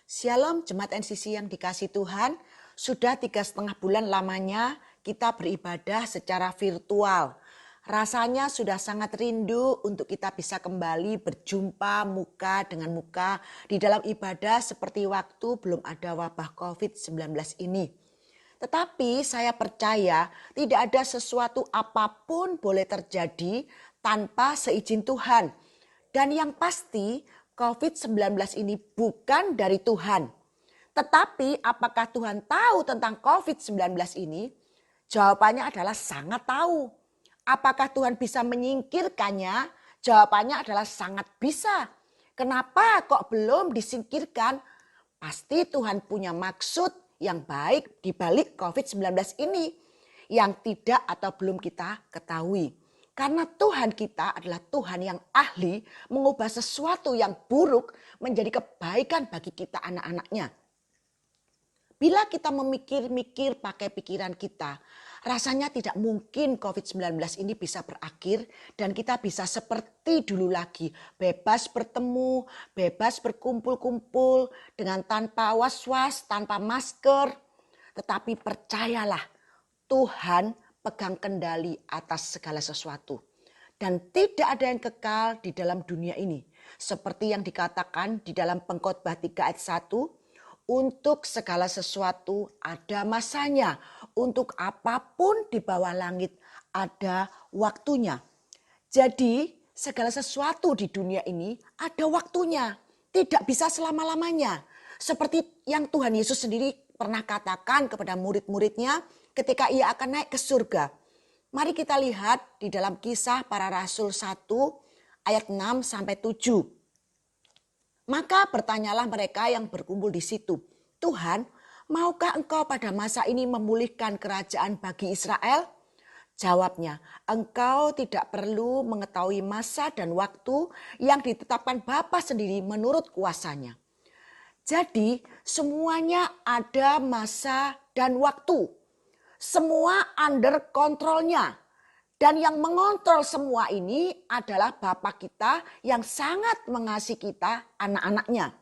Shalom Jemaat NCC yang dikasih Tuhan, sudah 3,5 bulan lamanya kita beribadah secara virtual. Rasanya sudah sangat rindu untuk kita bisa kembali berjumpa muka dengan muka di dalam ibadah seperti waktu belum ada wabah COVID-19 ini. Tetapi saya percaya tidak ada sesuatu apapun boleh terjadi tanpa seizin Tuhan. Dan yang pasti COVID-19 ini bukan dari Tuhan. Tetapi apakah Tuhan tahu tentang COVID-19 ini? Jawabannya adalah sangat tahu. Apakah Tuhan bisa menyingkirkannya? Jawabannya adalah sangat bisa. Kenapa kok belum disingkirkan? Pasti Tuhan punya maksud yang baik di balik COVID-19 ini yang tidak atau belum kita ketahui. Karena Tuhan kita adalah Tuhan yang ahli mengubah sesuatu yang buruk menjadi kebaikan bagi kita anak-anaknya. Bila kita memikir-mikir pakai pikiran kita, rasanya tidak mungkin COVID-19 ini bisa berakhir dan kita bisa seperti dulu lagi. Bebas bertemu, bebas berkumpul-kumpul dengan tanpa was-was, tanpa masker. Tetapi percayalah, Tuhan pegang kendali atas segala sesuatu. Dan tidak ada yang kekal di dalam dunia ini. Seperti yang dikatakan di dalam Pengkhotbah 3 ayat 1. Untuk segala sesuatu ada masanya. Untuk apapun di bawah langit ada waktunya. Jadi segala sesuatu di dunia ini ada waktunya. Tidak bisa selama-lamanya. Seperti yang Tuhan Yesus sendiri pernah katakan kepada murid-muridnya ketika ia akan naik ke surga. Mari kita lihat di dalam Kisah Para Rasul 1 ayat 6 sampai 7. Maka bertanyalah mereka yang berkumpul di situ, Tuhan, maukah engkau pada masa ini memulihkan kerajaan bagi Israel? Jawabnya, engkau tidak perlu mengetahui masa dan waktu yang ditetapkan Bapa sendiri menurut kuasanya. Jadi semuanya ada masa dan waktu. Semua under kontrolnya. Dan yang mengontrol semua ini adalah Bapa kita yang sangat mengasihi kita, anak-anaknya.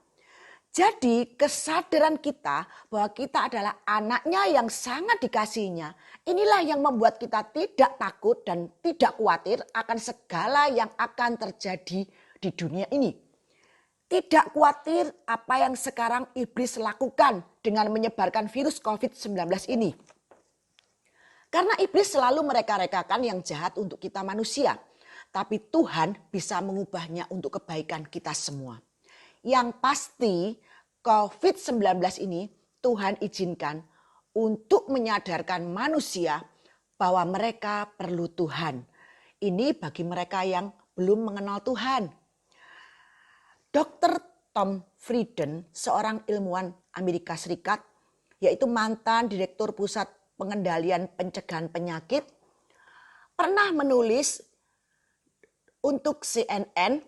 Jadi kesadaran kita bahwa kita adalah anaknya yang sangat dikasihinya. Inilah yang membuat kita tidak takut dan tidak khawatir akan segala yang akan terjadi di dunia ini. Tidak khawatir apa yang sekarang iblis lakukan dengan menyebarkan virus COVID-19 ini. Karena iblis selalu mereka-rekakan yang jahat untuk kita manusia. Tapi Tuhan bisa mengubahnya untuk kebaikan kita semua. Yang pasti COVID-19 ini Tuhan izinkan untuk menyadarkan manusia bahwa mereka perlu Tuhan. Ini bagi mereka yang belum mengenal Tuhan. Dr. Tom Frieden, seorang ilmuwan Amerika Serikat, yaitu mantan Direktur Pusat Pengendalian Pencegahan Penyakit, pernah menulis untuk CNN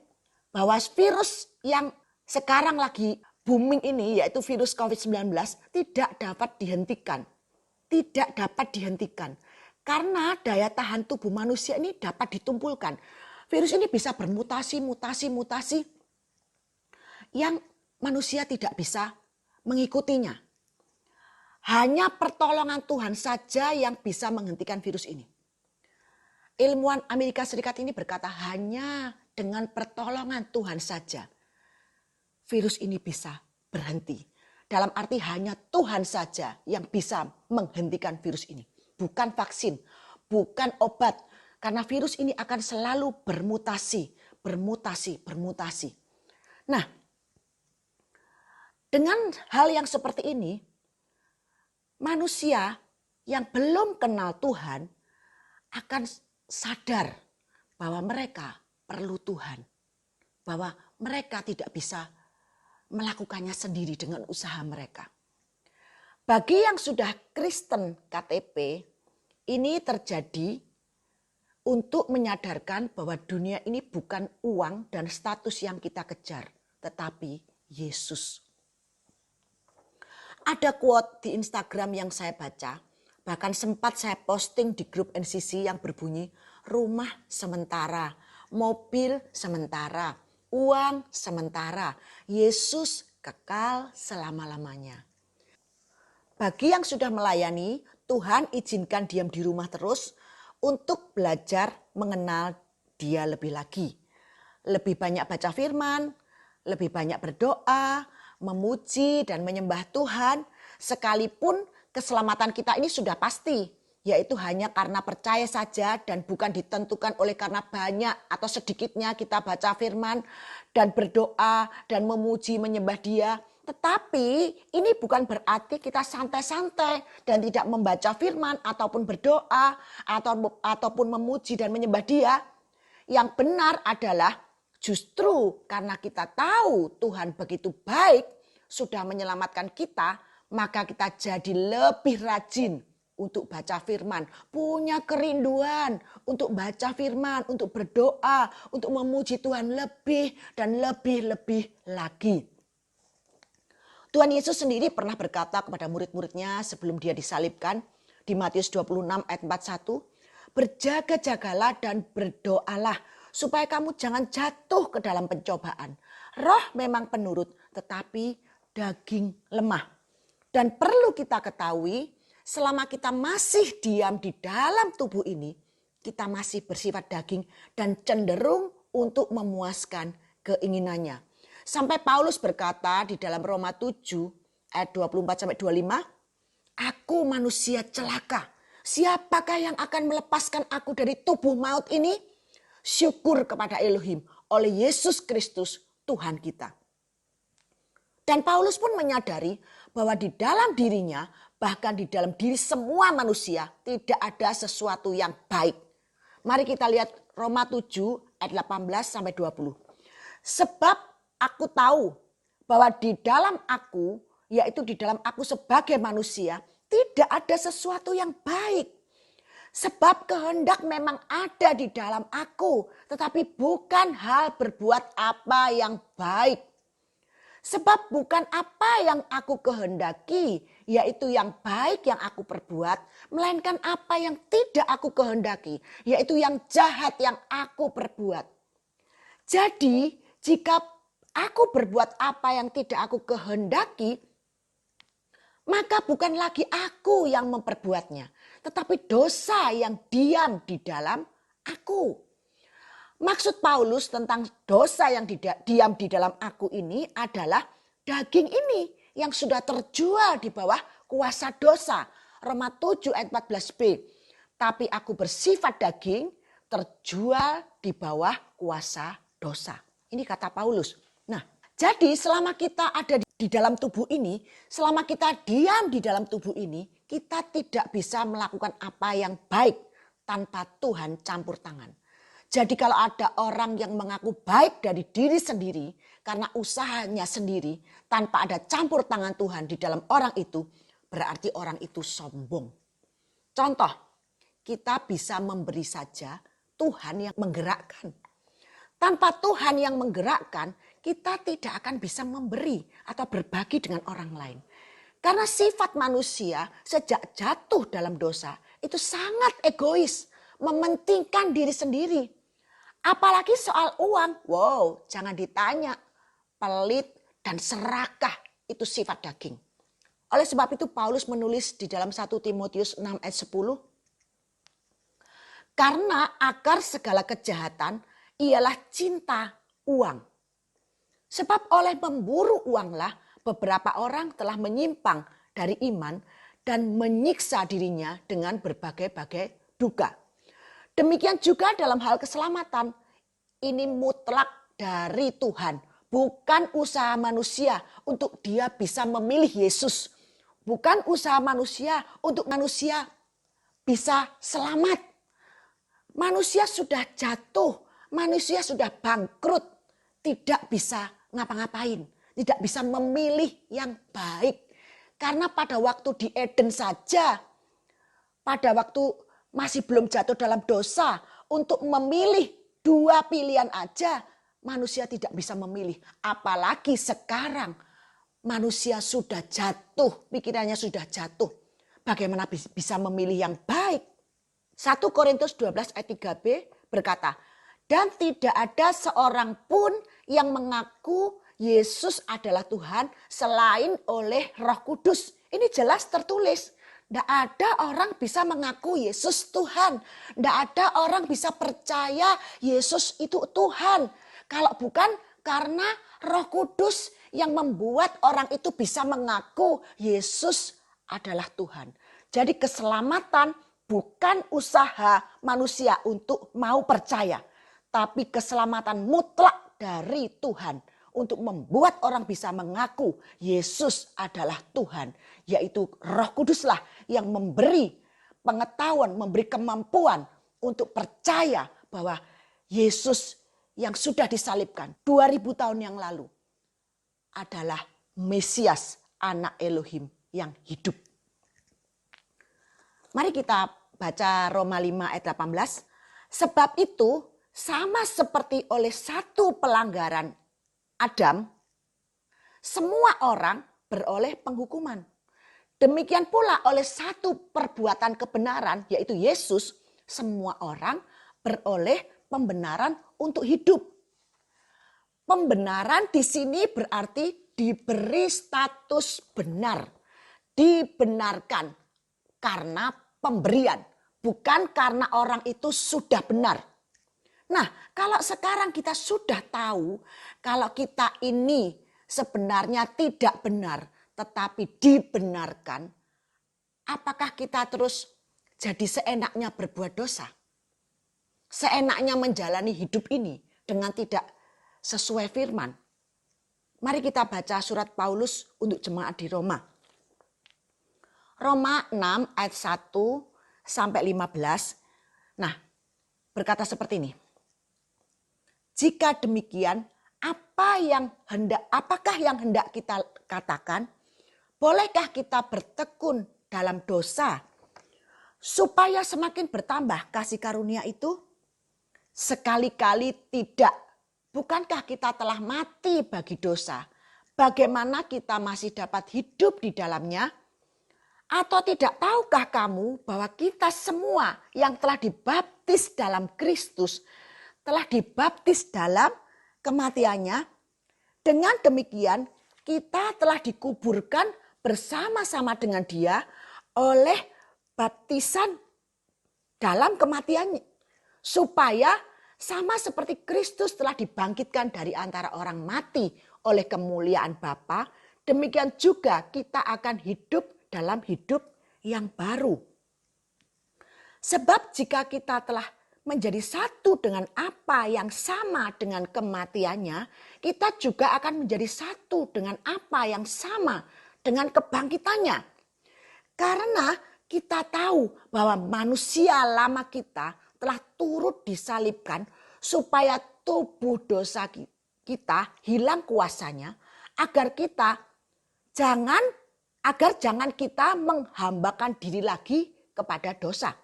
bahwa virus yang sekarang lagi booming ini, yaitu virus COVID-19, tidak dapat dihentikan. Tidak dapat dihentikan. Karena daya tahan tubuh manusia ini dapat ditumpulkan. Virus ini bisa bermutasi, mutasi yang manusia tidak bisa mengikutinya. Hanya pertolongan Tuhan saja yang bisa menghentikan virus ini. Ilmuwan Amerika Serikat ini berkata hanya dengan pertolongan Tuhan saja virus ini bisa berhenti. Dalam arti hanya Tuhan saja yang bisa menghentikan virus ini. Bukan vaksin, bukan obat. Karena virus ini akan selalu bermutasi. Nah, dengan hal yang seperti ini, manusia yang belum kenal Tuhan akan sadar bahwa mereka perlu Tuhan. Bahwa mereka tidak bisa melakukannya sendiri dengan usaha mereka. Bagi yang sudah Kristen KTP, ini terjadi untuk menyadarkan bahwa dunia ini bukan uang dan status yang kita kejar, tetapi Yesus. Ada quote di Instagram yang saya baca, bahkan sempat saya posting di grup NCC yang berbunyi, rumah sementara, mobil sementara, uang sementara, Yesus kekal selama-lamanya. Bagi yang sudah melayani, Tuhan izinkan diam di rumah terus untuk belajar mengenal Dia lebih lagi. Lebih banyak baca firman, lebih banyak berdoa, memuji dan menyembah Tuhan, sekalipun keselamatan kita ini sudah pasti, yaitu hanya karena percaya saja dan bukan ditentukan oleh karena banyak atau sedikitnya kita baca firman dan berdoa dan memuji menyembah Dia. Tetapi ini bukan berarti kita santai-santai dan tidak membaca firman ataupun berdoa ataupun memuji dan menyembah Dia. Yang benar adalah justru karena kita tahu Tuhan begitu baik sudah menyelamatkan kita, maka kita jadi lebih rajin untuk baca firman, punya kerinduan untuk baca firman, untuk berdoa, untuk memuji Tuhan lebih dan lebih lagi. Tuhan Yesus sendiri pernah berkata kepada murid-muridnya sebelum Dia disalibkan di Matius 26 ayat 41, berjaga-jagalah dan berdoalah supaya kamu jangan jatuh ke dalam pencobaan. Roh memang penurut tetapi daging lemah. Dan perlu kita ketahui, selama kita masih diam di dalam tubuh ini, kita masih bersifat daging dan cenderung untuk memuaskan keinginannya. Sampai Paulus berkata di dalam Roma 7 ayat 24-25, aku manusia celaka. Siapakah yang akan melepaskan aku dari tubuh maut ini? Syukur kepada Elohim oleh Yesus Kristus Tuhan kita. Dan Paulus pun menyadari bahwa di dalam dirinya, bahkan di dalam diri semua manusia, tidak ada sesuatu yang baik. Mari kita lihat Roma 7 ayat 18-20. Sebab aku tahu bahwa di dalam aku, yaitu di dalam aku sebagai manusia, tidak ada sesuatu yang baik. Sebab kehendak memang ada di dalam aku, tetapi bukan hal berbuat apa yang baik. Sebab bukan apa yang aku kehendaki, yaitu yang baik yang aku perbuat, melainkan apa yang tidak aku kehendaki, yaitu yang jahat yang aku perbuat. Jadi, jika aku berbuat apa yang tidak aku kehendaki, maka bukan lagi aku yang memperbuatnya, tetapi dosa yang diam di dalam aku. Maksud Paulus tentang dosa yang diam di dalam aku ini adalah daging ini yang sudah terjual di bawah kuasa dosa. Roma 7 ayat 14b. Tapi aku bersifat daging terjual di bawah kuasa dosa. Ini kata Paulus. Nah, jadi selama kita ada di dalam tubuh ini, selama kita diam di dalam tubuh ini, kita tidak bisa melakukan apa yang baik tanpa Tuhan campur tangan. Jadi kalau ada orang yang mengaku baik dari diri sendiri karena usahanya sendiri tanpa ada campur tangan Tuhan di dalam orang itu, berarti orang itu sombong. Contoh, kita bisa memberi saja, Tuhan yang menggerakkan. Tanpa Tuhan yang menggerakkan, kita tidak akan bisa memberi atau berbagi dengan orang lain. Karena sifat manusia sejak jatuh dalam dosa itu sangat egois, mementingkan diri sendiri. Apalagi soal uang, wow, jangan ditanya. Pelit dan serakah itu sifat daging. Oleh sebab itu Paulus menulis di dalam 1 Timotius 6 ayat 10. Karena akar segala kejahatan ialah cinta uang. Sebab oleh memburu uanglah beberapa orang telah menyimpang dari iman dan menyiksa dirinya dengan berbagai-bagai duka. Demikian juga dalam hal keselamatan. Ini mutlak dari Tuhan. Bukan usaha manusia untuk dia bisa memilih Yesus. Bukan usaha manusia untuk manusia bisa selamat. Manusia sudah jatuh. Manusia sudah bangkrut. Tidak bisa ngapa-ngapain. Tidak bisa memilih yang baik. Karena pada waktu di Eden saja, pada waktu masih belum jatuh dalam dosa, untuk memilih dua pilihan aja, manusia tidak bisa memilih. Apalagi sekarang manusia sudah jatuh, pikirannya sudah jatuh. Bagaimana bisa memilih yang baik? 1 Korintus 12 ayat 3b berkata, dan tidak ada seorang pun yang mengaku Yesus adalah Tuhan selain oleh Roh Kudus. Ini jelas tertulis. Tidak ada orang bisa mengaku Yesus Tuhan. Tidak ada orang bisa percaya Yesus itu Tuhan. Kalau bukan karena Roh Kudus yang membuat orang itu bisa mengaku Yesus adalah Tuhan. Jadi keselamatan bukan usaha manusia untuk mau percaya. Tapi keselamatan mutlak dari Tuhan untuk membuat orang bisa mengaku Yesus adalah Tuhan. Yaitu Roh Kuduslah yang memberi pengetahuan, memberi kemampuan untuk percaya bahwa Yesus yang sudah disalibkan 2000 tahun yang lalu adalah Mesias, anak Elohim yang hidup. Mari kita baca Roma 5 ayat 18. Sebab itu sama seperti oleh satu pelanggaran Adam, semua orang beroleh penghukuman. Demikian pula oleh satu perbuatan kebenaran, yaitu Yesus, semua orang beroleh pembenaran untuk hidup. Pembenaran di sini berarti diberi status benar, dibenarkan karena pemberian, bukan karena orang itu sudah benar. Nah, kalau sekarang kita sudah tahu kalau kita ini sebenarnya tidak benar tetapi dibenarkan, apakah kita terus jadi seenaknya berbuat dosa? Seenaknya menjalani hidup ini dengan tidak sesuai firman? Mari kita baca surat Paulus untuk jemaat di Roma. Roma 6 ayat 1 sampai 15. Nah, berkata seperti ini. Jika demikian, apakah yang hendak kita katakan? Bolehkah kita bertekun dalam dosa supaya semakin bertambah kasih karunia itu? Sekali-kali tidak. Bukankah kita telah mati bagi dosa? Bagaimana kita masih dapat hidup di dalamnya? Atau tidak tahukah kamu bahwa kita semua yang telah dibaptis dalam Kristus telah dibaptis dalam kematiannya? Dengan demikian kita telah dikuburkan bersama-sama dengan Dia oleh baptisan dalam kematiannya, supaya sama seperti Kristus telah dibangkitkan dari antara orang mati oleh kemuliaan Bapa, demikian juga kita akan hidup dalam hidup yang baru. Sebab jika kita telah menjadi satu dengan apa yang sama dengan kematiannya, kita juga akan menjadi satu dengan apa yang sama dengan kebangkitannya. Karena kita tahu bahwa manusia lama kita telah turut disalibkan supaya tubuh dosa kita hilang kuasanya, agar jangan kita menghambakan diri lagi kepada dosa.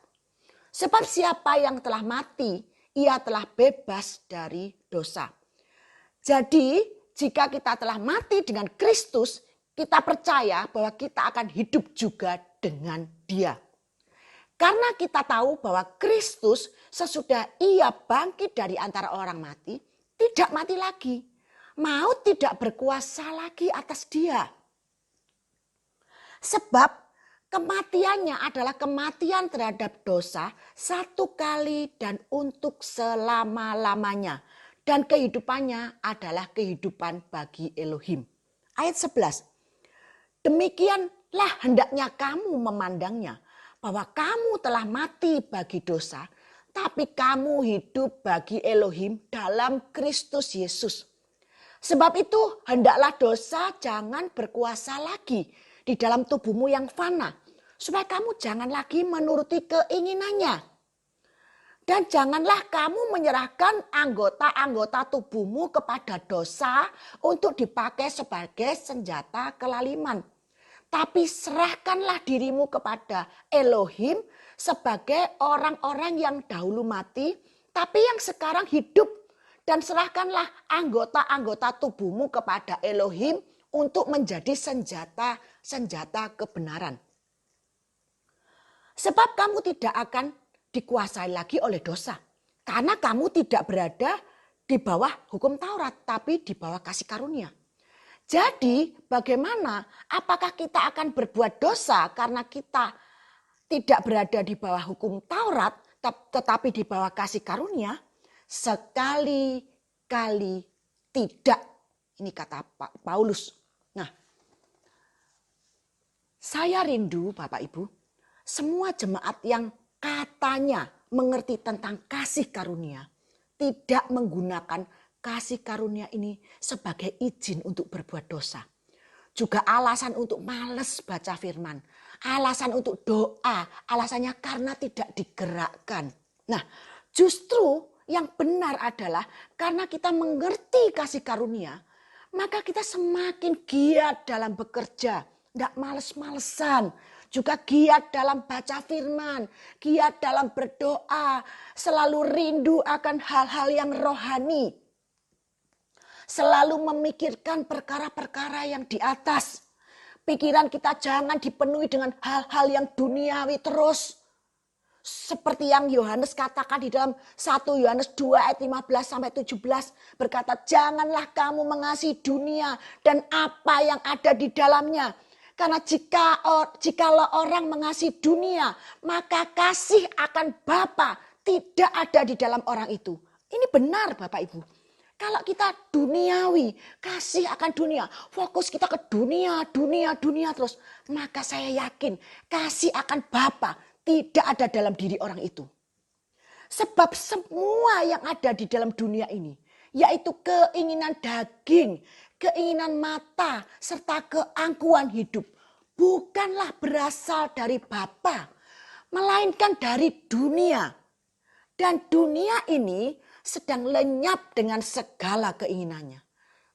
Sebab siapa yang telah mati, ia telah bebas dari dosa. Jadi jika kita telah mati dengan Kristus, kita percaya bahwa kita akan hidup juga dengan Dia. Karena kita tahu bahwa Kristus sesudah ia bangkit dari antara orang mati, tidak mati lagi. Maut tidak berkuasa lagi atas dia. Sebab kematiannya adalah kematian terhadap dosa satu kali dan untuk selama-lamanya. Dan kehidupannya adalah kehidupan bagi Elohim. Ayat 11. Demikianlah hendaknya kamu memandangnya, bahwa kamu telah mati bagi dosa, tapi kamu hidup bagi Elohim dalam Kristus Yesus. Sebab itu hendaklah dosa jangan berkuasa lagi di dalam tubuhmu yang fana, supaya kamu jangan lagi menuruti keinginannya. Dan janganlah kamu menyerahkan anggota-anggota tubuhmu kepada dosa untuk dipakai sebagai senjata kelaliman. Tapi serahkanlah dirimu kepada Elohim sebagai orang-orang yang dahulu mati, tapi yang sekarang hidup. Dan serahkanlah anggota-anggota tubuhmu kepada Elohim untuk menjadi senjata kebenaran. Sebab kamu tidak akan dikuasai lagi oleh dosa. Karena kamu tidak berada di bawah hukum Taurat, tapi di bawah kasih karunia. Jadi bagaimana? Apakah kita akan berbuat dosa karena kita tidak berada di bawah hukum Taurat, tetapi di bawah kasih karunia? Sekali-kali tidak. Ini kata Pak Paulus. Nah, saya rindu Bapak Ibu, semua jemaat yang katanya mengerti tentang kasih karunia, tidak menggunakan kasih karunia ini sebagai izin untuk berbuat dosa. Juga alasan untuk males baca firman. Alasan untuk doa. Alasannya karena tidak digerakkan. Nah, justru yang benar adalah karena kita mengerti kasih karunia, maka kita semakin giat dalam bekerja. Tidak males-malesan. Juga giat dalam baca firman. Giat dalam berdoa. Selalu rindu akan hal-hal yang rohani. Selalu memikirkan perkara-perkara yang di atas. Pikiran kita jangan dipenuhi dengan hal-hal yang duniawi terus. Seperti yang Yohanes katakan di dalam 1 Yohanes 2 ayat 15-17. Berkata, janganlah kamu mengasihi dunia dan apa yang ada di dalamnya. Karena jikalau orang mengasihi dunia, maka kasih akan Bapa tidak ada di dalam orang itu. Ini benar Bapak Ibu. Kalau kita duniawi, kasih akan dunia, fokus kita ke dunia terus, maka saya yakin kasih akan Bapa tidak ada dalam diri orang itu. Sebab semua yang ada di dalam dunia ini, yaitu keinginan daging, keinginan mata, serta keangkuhan hidup, bukanlah berasal dari Bapa, melainkan dari dunia. Dan dunia ini sedang lenyap dengan segala keinginannya.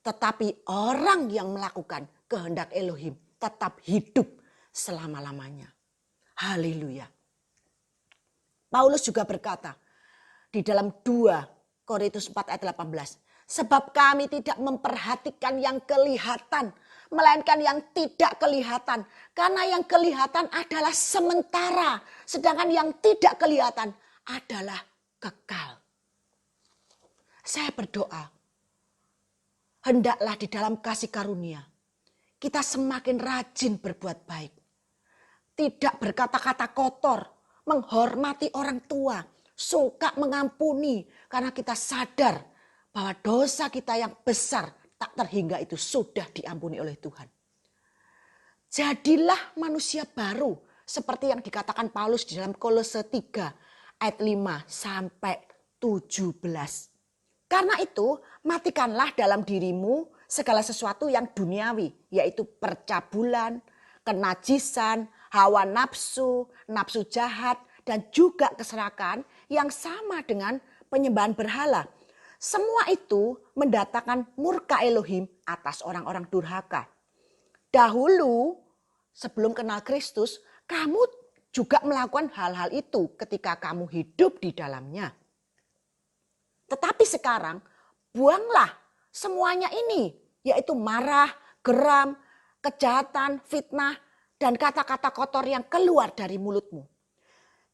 Tetapi orang yang melakukan kehendak Elohim tetap hidup selama-lamanya. Haleluya. Paulus juga berkata di dalam 2 Korintus 4 ayat 18. Sebab kami tidak memperhatikan yang kelihatan, melainkan yang tidak kelihatan. Karena yang kelihatan adalah sementara, sedangkan yang tidak kelihatan adalah kekal. Saya berdoa, hendaklah di dalam kasih karunia kita semakin rajin berbuat baik. Tidak berkata-kata kotor, menghormati orang tua, suka mengampuni karena kita sadar bahwa dosa kita yang besar tak terhingga itu sudah diampuni oleh Tuhan. Jadilah manusia baru seperti yang dikatakan Paulus di dalam Kolose 3 ayat 5 sampai 17. Karena itu, matikanlah dalam dirimu segala sesuatu yang duniawi, yaitu percabulan, kenajisan, hawa nafsu, nafsu jahat, dan juga keserakan yang sama dengan penyembahan berhala. Semua itu mendatangkan murka Elohim atas orang-orang durhaka. Dahulu, sebelum kenal Kristus, kamu juga melakukan hal-hal itu ketika kamu hidup di dalamnya. Tetapi sekarang buanglah semuanya ini, yaitu marah, geram, kejahatan, fitnah, dan kata-kata kotor yang keluar dari mulutmu.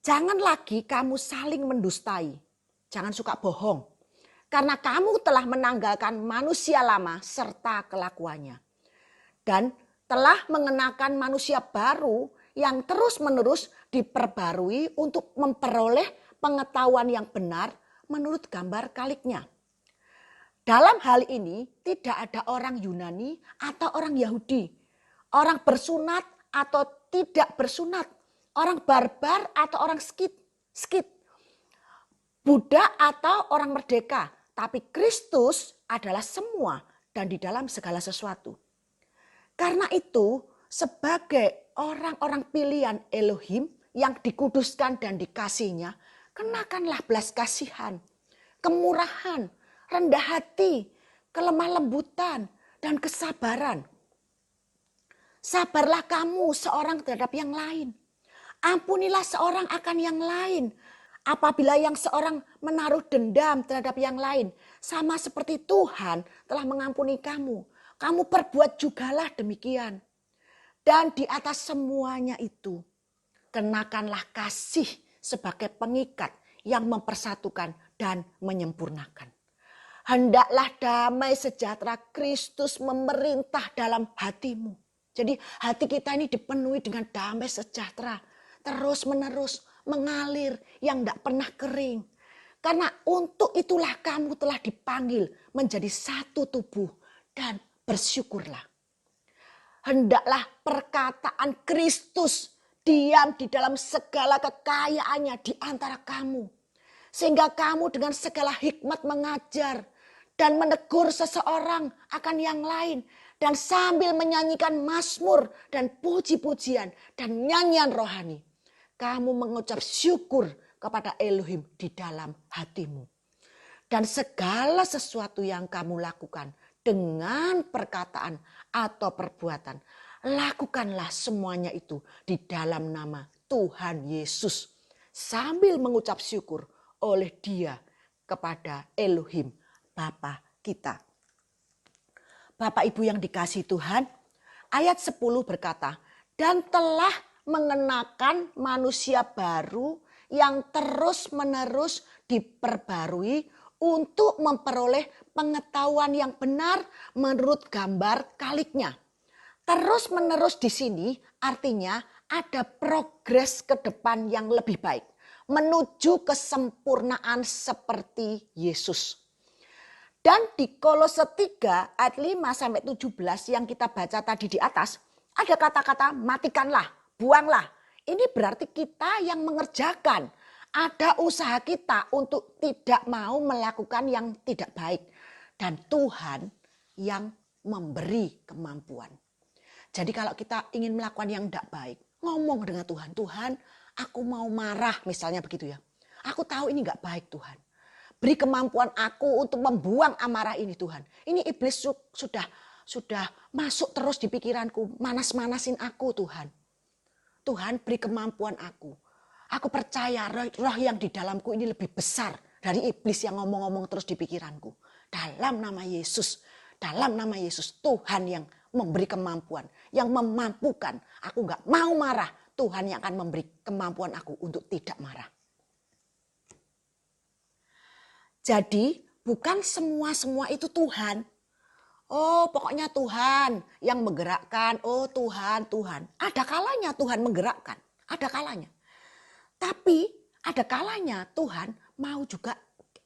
Jangan lagi kamu saling mendustai, jangan suka bohong, karena kamu telah menanggalkan manusia lama serta kelakuannya. Dan telah mengenakan manusia baru yang terus-menerus diperbarui untuk memperoleh pengetahuan yang benar menurut gambar kaliknya. Dalam hal ini tidak ada orang Yunani atau orang Yahudi, orang bersunat atau tidak bersunat, orang barbar atau orang skit, budak atau orang merdeka. Tapi Kristus adalah semua dan di dalam segala sesuatu. Karena itu sebagai orang-orang pilihan Elohim yang dikuduskan dan dikasihnya, kenakanlah belas kasihan, kemurahan, rendah hati, kelemah lembutan, dan kesabaran. Sabarlah kamu seorang terhadap yang lain. Ampunilah seorang akan yang lain. Apabila yang seorang menaruh dendam terhadap yang lain, sama seperti Tuhan telah mengampuni kamu, kamu perbuat jugalah demikian. Dan di atas semuanya itu, kenakanlah kasih sebagai pengikat yang mempersatukan dan menyempurnakan. Hendaklah damai sejahtera Kristus memerintah dalam hatimu. Jadi hati kita ini dipenuhi dengan damai sejahtera. Terus menerus mengalir yang tidak pernah kering. Karena untuk itulah kamu telah dipanggil menjadi satu tubuh dan bersyukurlah. Hendaklah perkataan Kristus diam di dalam segala kekayaannya di antara kamu. Sehingga kamu dengan segala hikmat mengajar dan menegur seseorang akan yang lain. Dan sambil menyanyikan mazmur dan puji-pujian dan nyanyian rohani. Kamu mengucap syukur kepada Elohim di dalam hatimu. Dan segala sesuatu yang kamu lakukan dengan perkataan atau perbuatan, lakukanlah semuanya itu di dalam nama Tuhan Yesus. Sambil mengucap syukur oleh Dia kepada Elohim Bapa kita. Bapak Ibu yang dikasihi Tuhan, ayat 10 berkata, dan telah mengenakan manusia baru yang terus-menerus diperbarui untuk memperoleh pengetahuan yang benar menurut gambar kaliknya. Terus-menerus di sini artinya ada progres ke depan yang lebih baik. Menuju kesempurnaan seperti Yesus. Dan di Kolose 3 ayat 5-17 yang kita baca tadi di atas, ada kata-kata matikanlah, buanglah. Ini berarti kita yang mengerjakan. Ada usaha kita untuk tidak mau melakukan yang tidak baik. Dan Tuhan yang memberi kemampuan. Jadi kalau kita ingin melakukan yang tidak baik, ngomong dengan Tuhan. Tuhan, aku mau marah misalnya begitu ya. Aku tahu ini tidak baik Tuhan. Beri kemampuan aku untuk membuang amarah ini Tuhan. Ini iblis sudah masuk terus di pikiranku. Manas-manasin aku Tuhan. Tuhan beri kemampuan aku. Aku percaya roh yang di dalamku ini lebih besar dari iblis yang ngomong-ngomong terus di pikiranku. Dalam nama Yesus. Dalam nama Yesus Tuhan yang memberi kemampuan. Yang memampukan. Aku gak mau marah. Tuhan yang akan memberi kemampuan aku untuk tidak marah. Jadi bukan semua itu Tuhan. Oh pokoknya Tuhan yang menggerakkan. Oh Tuhan. Ada kalanya Tuhan menggerakkan. Ada kalanya. Tapi ada kalanya Tuhan mau juga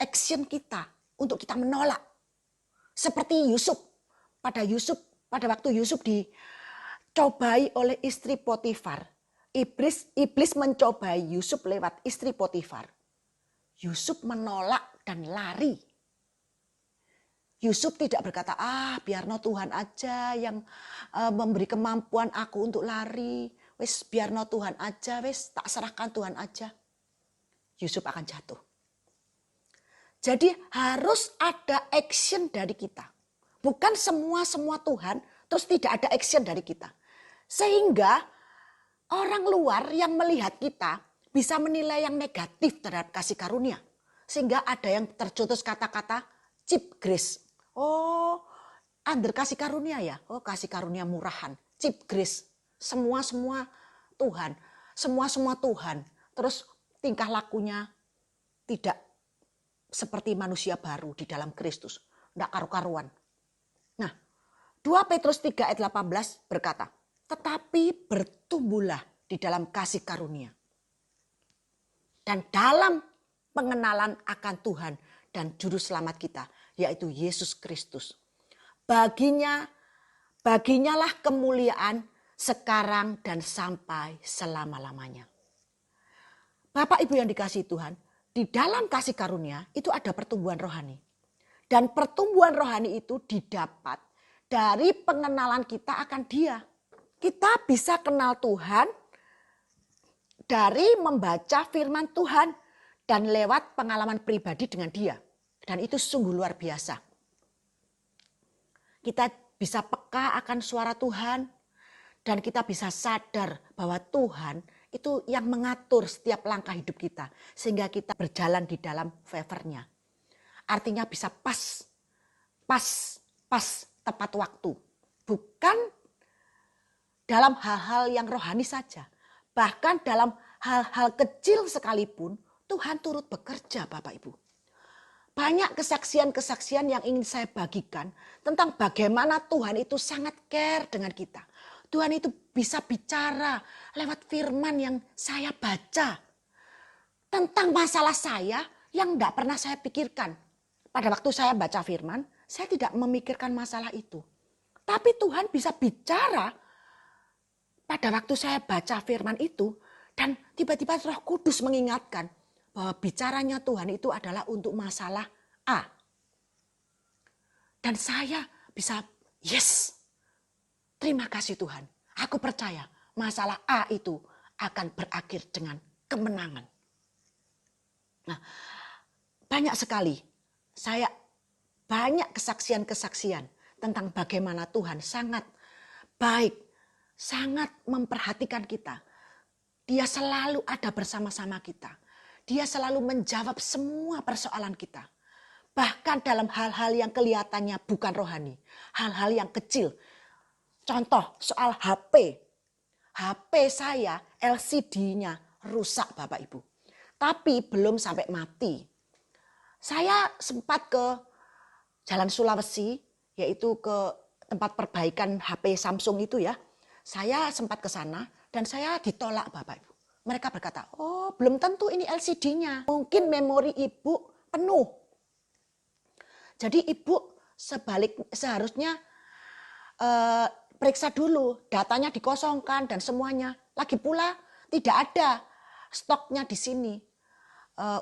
action kita. Untuk kita menolak. Seperti Yusuf. Pada waktu Yusuf dicobai oleh istri Potifar. Iblis mencobai Yusuf lewat istri Potifar. Yusuf menolak dan lari. Yusuf tidak berkata, biarno Tuhan aja yang memberi kemampuan aku untuk lari. Wes biarno Tuhan aja, wes tak serahkan Tuhan aja. Yusuf akan jatuh. Jadi harus ada action dari kita. Bukan semua Tuhan, terus tidak ada action dari kita. Sehingga orang luar yang melihat kita bisa menilai yang negatif terhadap kasih karunia. Sehingga ada yang tercetus kata-kata cheap grace. Oh, under kasih karunia ya. Oh, kasih karunia murahan. Cheap grace. Semua Tuhan. Semua Tuhan. Terus tingkah lakunya tidak seperti manusia baru di dalam Kristus. Tidak karu-karuan. Nah, 2 Petrus 3 ayat 18 berkata, tetapi bertumbuhlah di dalam kasih karunia. Dan dalam pengenalan akan Tuhan dan Juru Selamat kita, yaitu Yesus Kristus. Baginyalah kemuliaan sekarang dan sampai selama-lamanya. Bapak Ibu yang dikasihi Tuhan, di dalam kasih karunia itu ada pertumbuhan rohani. Dan pertumbuhan rohani itu didapat dari pengenalan kita akan Dia. Kita bisa kenal Tuhan dari membaca firman Tuhan dan lewat pengalaman pribadi dengan Dia. Dan itu sungguh luar biasa. Kita bisa peka akan suara Tuhan dan kita bisa sadar bahwa Tuhan itu yang mengatur setiap langkah hidup kita sehingga kita berjalan di dalam favor-Nya. Artinya bisa pas tepat waktu. Bukan dalam hal-hal yang rohani saja. Bahkan dalam hal-hal kecil sekalipun Tuhan turut bekerja Bapak Ibu. Banyak kesaksian-kesaksian yang ingin saya bagikan tentang bagaimana Tuhan itu sangat care dengan kita. Tuhan itu bisa bicara lewat firman yang saya baca tentang masalah saya yang tidak pernah saya pikirkan. Pada waktu saya baca firman, saya tidak memikirkan masalah itu. Tapi Tuhan bisa bicara pada waktu saya baca firman itu, dan tiba-tiba Roh Kudus mengingatkan bahwa bicaranya Tuhan itu adalah untuk masalah A. Dan saya bisa, yes, terima kasih Tuhan. Aku percaya masalah A itu akan berakhir dengan kemenangan. Nah, banyak sekali banyak kesaksian-kesaksian tentang bagaimana Tuhan sangat baik, sangat memperhatikan kita. Dia selalu ada bersama-sama kita. Dia selalu menjawab semua persoalan kita. Bahkan dalam hal-hal yang kelihatannya bukan rohani. Hal-hal yang kecil. Contoh soal HP. HP saya LCD-nya rusak Bapak Ibu. Tapi belum sampai mati. Saya sempat ke Jalan Sulawesi, yaitu ke tempat perbaikan HP Samsung itu ya. Saya sempat ke sana dan saya ditolak Bapak Ibu. Mereka berkata, oh belum tentu ini LCD-nya. Mungkin memori ibu penuh. Jadi ibu seharusnya periksa dulu, datanya dikosongkan dan semuanya. Lagi pula tidak ada stoknya di sini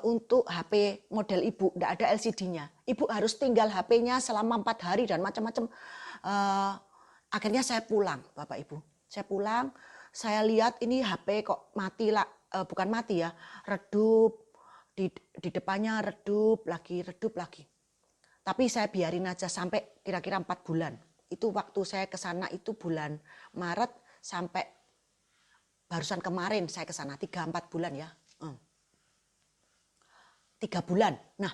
untuk HP model ibu, tidak ada LCD-nya. Ibu harus tinggal HP-nya selama 4 hari dan macam-macam. Akhirnya saya pulang Bapak Ibu. Saya pulang. Saya lihat ini HP kok mati lah, bukan mati ya, redup, di depannya redup lagi. Tapi saya biarin aja sampai kira-kira 4 bulan. Itu waktu saya ke sana itu bulan Maret sampai barusan kemarin saya ke sana 3-4 bulan ya. 3 bulan. Nah,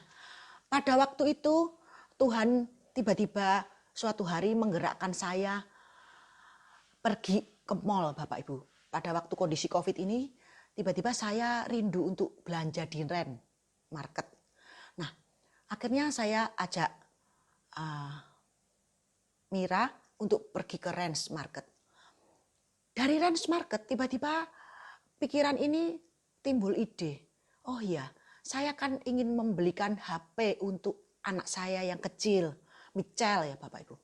pada waktu itu Tuhan tiba-tiba suatu hari menggerakkan saya pergi ke mall Bapak Ibu. Pada waktu kondisi COVID ini, tiba-tiba saya rindu untuk belanja di Ren Market. Nah, akhirnya saya ajak Mira untuk pergi ke Rens Market. Dari Rens Market tiba-tiba pikiran ini timbul ide. Oh iya, saya kan ingin membelikan HP untuk anak saya yang kecil, Michelle ya Bapak Ibu.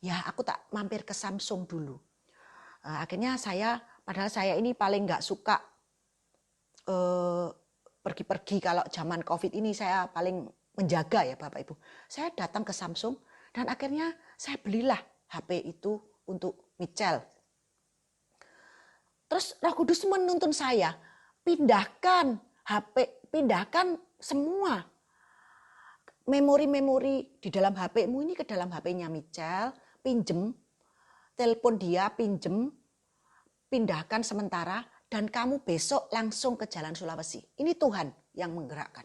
Ya aku tak mampir ke Samsung dulu. Akhirnya padahal saya ini paling nggak suka pergi-pergi kalau zaman COVID ini, saya paling menjaga ya Bapak Ibu. Saya datang ke Samsung dan akhirnya saya belilah HP itu untuk Michelle. Terus Roh Kudus menuntun saya, pindahkan HP, pindahkan semua memori-memori di dalam HP-mu ini ke dalam HP-nya Michelle, pinjem, telepon dia, pindahkan sementara, dan kamu besok langsung ke Jalan Sulawesi. Ini Tuhan yang menggerakkan.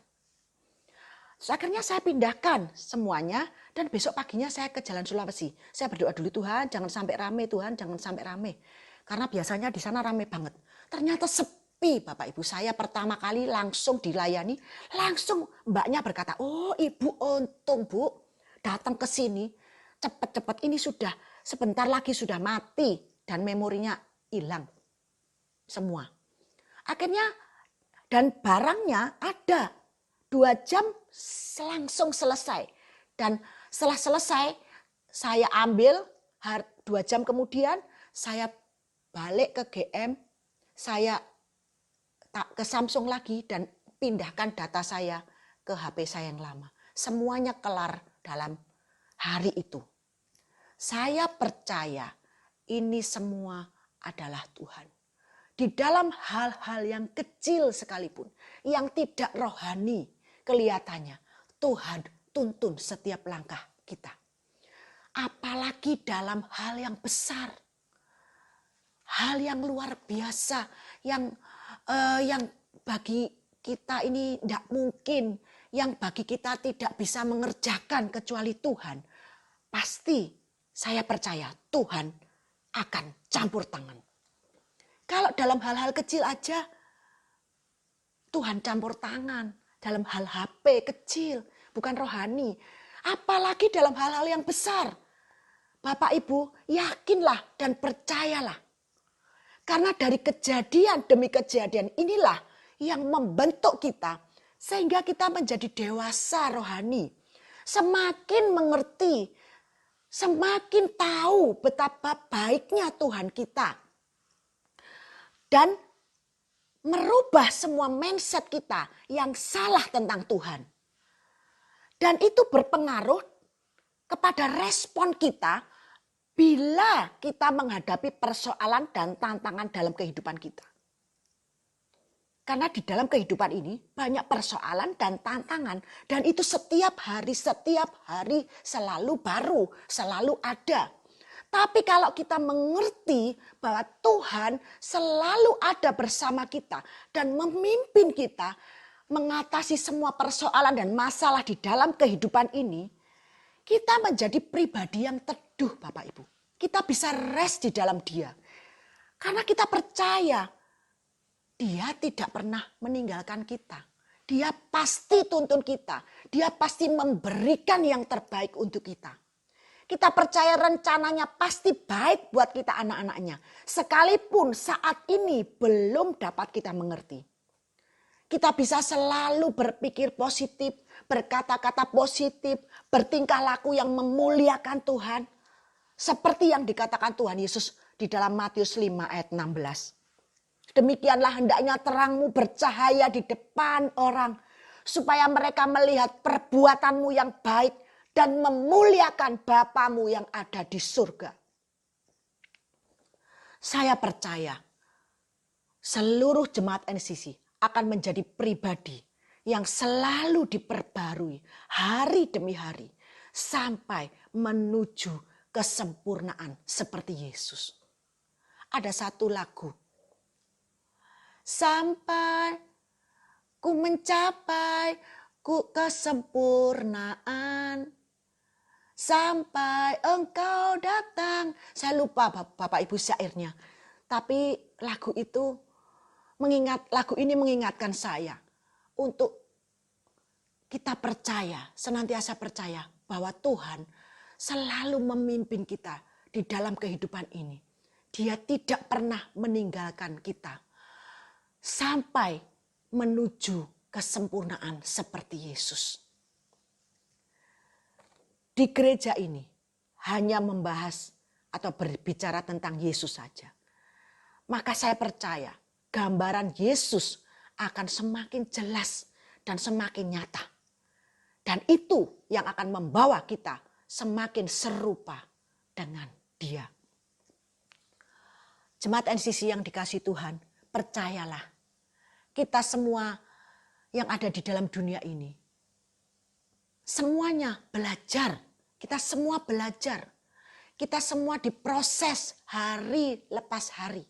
Akhirnya saya pindahkan semuanya dan besok paginya saya ke Jalan Sulawesi. Saya berdoa dulu, Tuhan jangan sampai rame, Tuhan jangan sampai rame. Karena biasanya di sana rame banget. Ternyata sepi Bapak Ibu. Saya pertama kali langsung dilayani, langsung mbaknya berkata, oh Ibu untung Bu datang ke sini. Cepat-cepat ini sudah sebentar lagi sudah mati dan memorinya hilang. Semua. Akhirnya dan barangnya ada 2 jam langsung selesai. Dan setelah selesai saya ambil 2 jam kemudian saya balik ke GM. Saya ke Samsung lagi dan pindahkan data saya ke HP saya yang lama. Semuanya kelar dalam hari itu. Saya percaya ini semua adalah Tuhan. Di dalam hal-hal yang kecil sekalipun, yang tidak rohani kelihatannya, Tuhan tuntun setiap langkah kita. Apalagi dalam hal yang besar, hal yang luar biasa, yang bagi kita ini tidak mungkin, yang bagi kita tidak bisa mengerjakan kecuali Tuhan. Pasti saya percaya Tuhan akan campur tangan. Kalau dalam hal-hal kecil aja, Tuhan campur tangan. Dalam hal HP kecil, bukan rohani. Apalagi dalam hal-hal yang besar. Bapak Ibu, yakinlah dan percayalah. Karena dari kejadian demi kejadian inilah yang membentuk kita. Sehingga kita menjadi dewasa rohani. Semakin mengerti, semakin tahu betapa baiknya Tuhan kita. Dan merubah semua mindset kita yang salah tentang Tuhan. Dan itu berpengaruh kepada respon kita bila kita menghadapi persoalan dan tantangan dalam kehidupan kita. Karena di dalam kehidupan ini banyak persoalan dan tantangan. Dan itu setiap hari selalu baru, selalu ada. Tapi kalau kita mengerti bahwa Tuhan selalu ada bersama kita dan memimpin kita mengatasi semua persoalan dan masalah di dalam kehidupan ini, kita menjadi pribadi yang teduh Bapak Ibu. Kita bisa rest di dalam Dia. Karena kita percaya Dia tidak pernah meninggalkan kita. Dia pasti tuntun kita. Dia pasti memberikan yang terbaik untuk kita. Kita percaya rencananya pasti baik buat kita anak-anaknya. Sekalipun saat ini belum dapat kita mengerti. Kita bisa selalu berpikir positif, berkata-kata positif, bertingkah laku yang memuliakan Tuhan. Seperti yang dikatakan Tuhan Yesus di dalam Matius 5 ayat 16. Demikianlah hendaknya terangmu bercahaya di depan orang. Supaya mereka melihat perbuatanmu yang baik dan memuliakan Bapamu yang ada di surga. Saya percaya seluruh jemaat NCC akan menjadi pribadi yang selalu diperbarui hari demi hari. Sampai menuju kesempurnaan seperti Yesus. Ada satu lagu. Sampai ku mencapai kesempurnaan. Sampai engkau datang. Saya lupa Bapak Ibu syairnya. Tapi lagu ini mengingatkan saya. Untuk kita percaya, senantiasa percaya bahwa Tuhan selalu memimpin kita di dalam kehidupan ini. Dia tidak pernah meninggalkan kita. Sampai menuju kesempurnaan seperti Yesus. Di gereja ini hanya membahas atau berbicara tentang Yesus saja. Maka saya percaya gambaran Yesus akan semakin jelas dan semakin nyata. Dan itu yang akan membawa kita semakin serupa dengan Dia. Jemaat NCC yang dikasihi Tuhan, percayalah, kita semua yang ada di dalam dunia ini, semuanya belajar. Kita semua belajar. Kita semua diproses hari lepas hari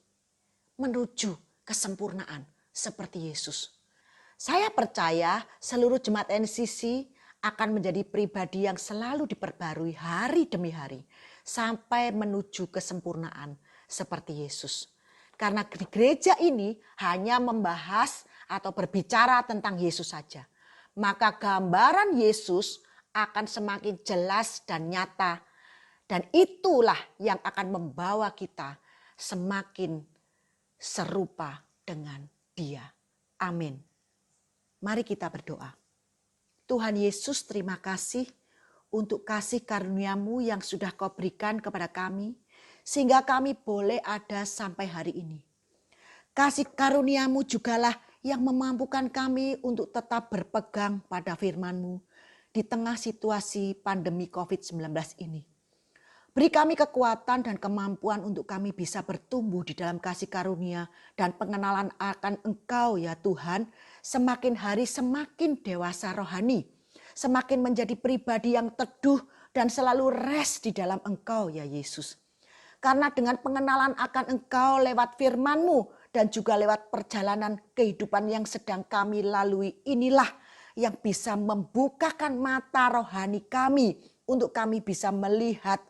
menuju kesempurnaan seperti Yesus. Saya percaya seluruh jemaat NCC akan menjadi pribadi yang selalu diperbarui hari demi hari sampai menuju kesempurnaan seperti Yesus. Karena di gereja ini hanya membahas atau berbicara tentang Yesus saja. Maka gambaran Yesus akan semakin jelas dan nyata. Dan itulah yang akan membawa kita semakin serupa dengan Dia. Amin. Mari kita berdoa. Tuhan Yesus, terima kasih untuk kasih karunia-Mu yang sudah Kau berikan kepada kami. Sehingga kami boleh ada sampai hari ini. Kasih karunia-Mu jugalah yang memampukan kami untuk tetap berpegang pada firman-Mu di tengah situasi pandemi COVID-19 ini. Beri kami kekuatan dan kemampuan untuk kami bisa bertumbuh di dalam kasih karunia dan pengenalan akan Engkau ya Tuhan. Semakin hari semakin dewasa rohani. Semakin menjadi pribadi yang teduh dan selalu rest di dalam Engkau ya Yesus. Karena dengan pengenalan akan Engkau lewat firman-Mu dan juga lewat perjalanan kehidupan yang sedang kami lalui inilah yang bisa membukakan mata rohani kami untuk kami bisa melihat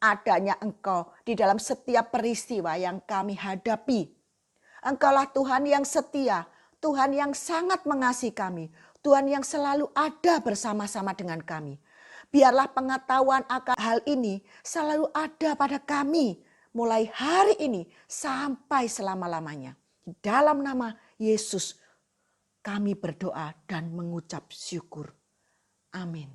adanya Engkau di dalam setiap peristiwa yang kami hadapi. Engkaulah Tuhan yang setia, Tuhan yang sangat mengasihi kami, Tuhan yang selalu ada bersama-sama dengan kami. Biarlah pengetahuan akan hal ini selalu ada pada kami mulai hari ini sampai selama-lamanya. Dalam nama Yesus kami berdoa dan mengucap syukur. Amin.